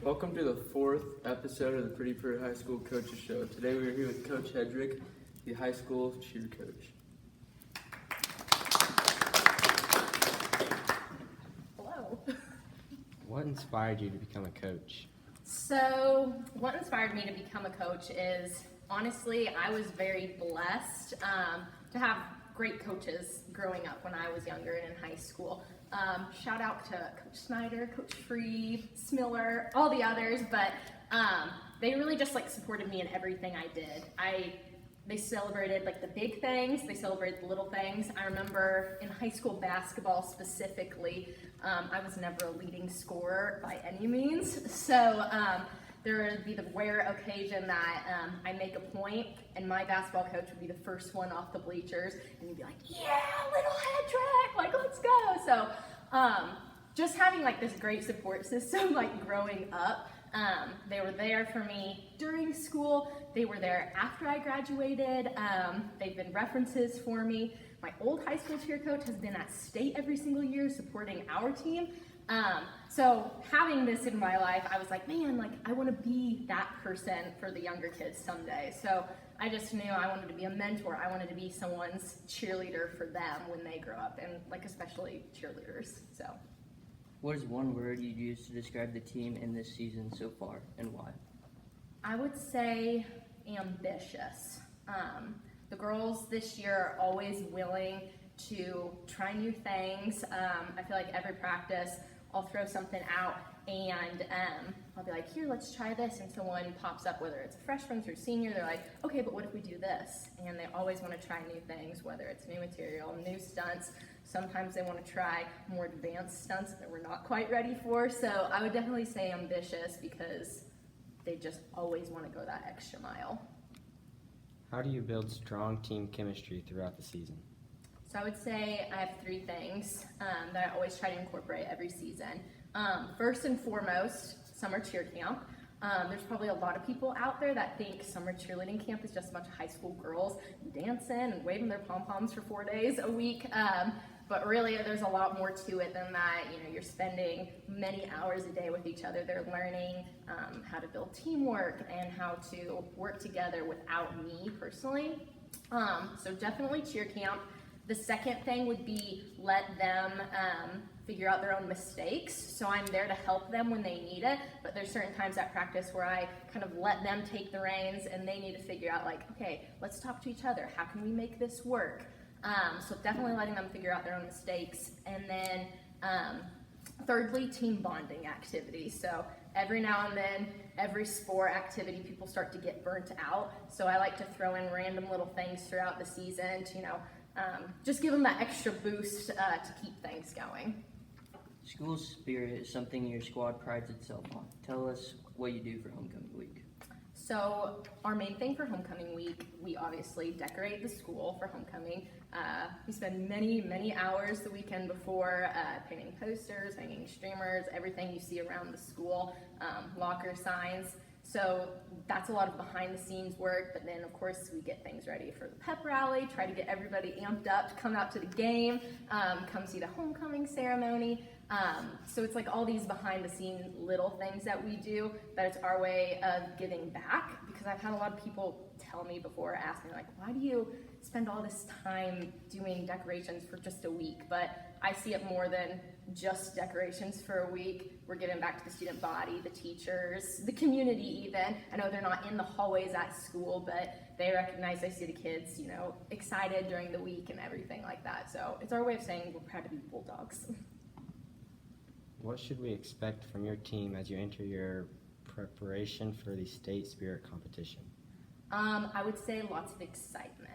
Welcome to the fourth episode of the Pretty Prairie High School Coaches Show. Today we are here with Coach Hedrick, the high school cheer coach. Hello. What inspired you to become a coach? So, what inspired me to become a coach is, honestly, I was very blessed to have great coaches growing up when I was younger and in high school. Shout out to Coach Snyder, Coach Freed, Smiller, all the others, but they really just supported me in everything I did. They celebrated the big things, they celebrated the little things. I remember in high school basketball specifically, I was never a leading scorer by any means, so there would be the rare occasion that I make a point and my basketball coach would be the first one off the bleachers and he'd be like, yeah, little Hedrick, let's go. So just having this great support system growing up, they were there for me during school, they were there after I graduated, they've been references for me. My old high school cheer coach has been at state every single year supporting our team. So having this in my life, I was like, man, I want to be that person for the younger kids someday. So I just knew I wanted to be a mentor. I wanted to be someone's cheerleader for them when they grow up, and especially cheerleaders. So. What is one word you'd use to describe the team in this season so far, and why? I would say ambitious. The girls this year are always willing to try new things. I feel like every practice I'll throw something out and I'll be like, here, let's try this. And someone pops up, whether it's a freshman or senior, they're like, okay, but what if we do this? And they always want to try new things, whether it's new material, new stunts. Sometimes they want to try more advanced stunts that we're not quite ready for. So I would definitely say ambitious because they just always want to go that extra mile. How do you build strong team chemistry throughout the season? So I would say I have three things that I always try to incorporate every season. First and foremost, summer cheer camp. There's probably a lot of people out there that think summer cheerleading camp is just a bunch of high school girls dancing and waving their pom-poms for 4 days a week. But really, there's a lot more to it than that. You're spending many hours a day with each other. They're learning how to build teamwork and how to work together without me personally. So definitely cheer camp. The second thing would be let them figure out their own mistakes. So I'm there to help them when they need it, but there's certain times at practice where I kind of let them take the reins and they need to figure out okay, let's talk to each other. How can we make this work? So definitely letting them figure out their own mistakes. And then thirdly, team bonding activities. So every now and then, every sport activity, people start to get burnt out. So I like to throw in random little things throughout the season to, just give them that extra boost to keep things going. School spirit is something your squad prides itself on. Tell us what you do for homecoming week. So our main thing for homecoming week, we obviously decorate the school for homecoming. We spend many hours the weekend before painting posters, hanging streamers, everything you see around the school, locker signs. So that's a lot of behind the scenes work, but then of course we get things ready for the pep rally, try to get everybody amped up to come out to the game, come see the homecoming ceremony. So it's all these behind the scenes little things that we do, but it's our way of giving back, because I've had a lot of people tell me before, ask me why do you spend all this time doing decorations for just a week? But I see it more than just decorations for a week. We're giving back to the student body, the teachers, the community even. I know they're not in the hallways at school, but they recognize, they see the kids, excited during the week and everything like that. So it's our way of saying we're proud to be Bulldogs. What should we expect from your team as you enter your preparation for the state spirit competition? I would say lots of excitement.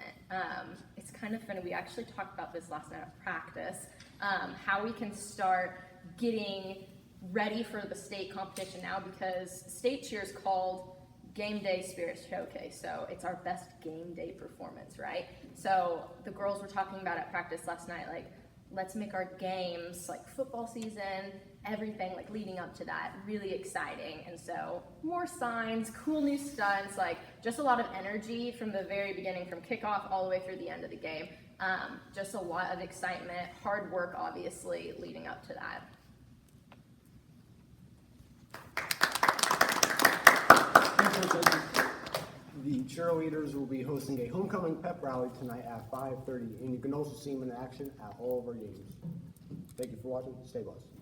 It's kind of funny, we actually talked about this last night at practice, how we can start getting ready for the state competition now, because state cheer is called Game Day Spirit Showcase, so it's our best game day performance, right? So the girls were talking about at practice last night, let's make our games, football season, everything leading up to that really exciting. And so more signs, cool new stunts, just a lot of energy from the very beginning, from kickoff all the way through the end of the game. Just a lot of excitement, hard work obviously leading up to that. The cheerleaders will be hosting a homecoming pep rally tonight at 5:30, and you can also see them in action at all of our games. Thank you for watching. Stay blessed.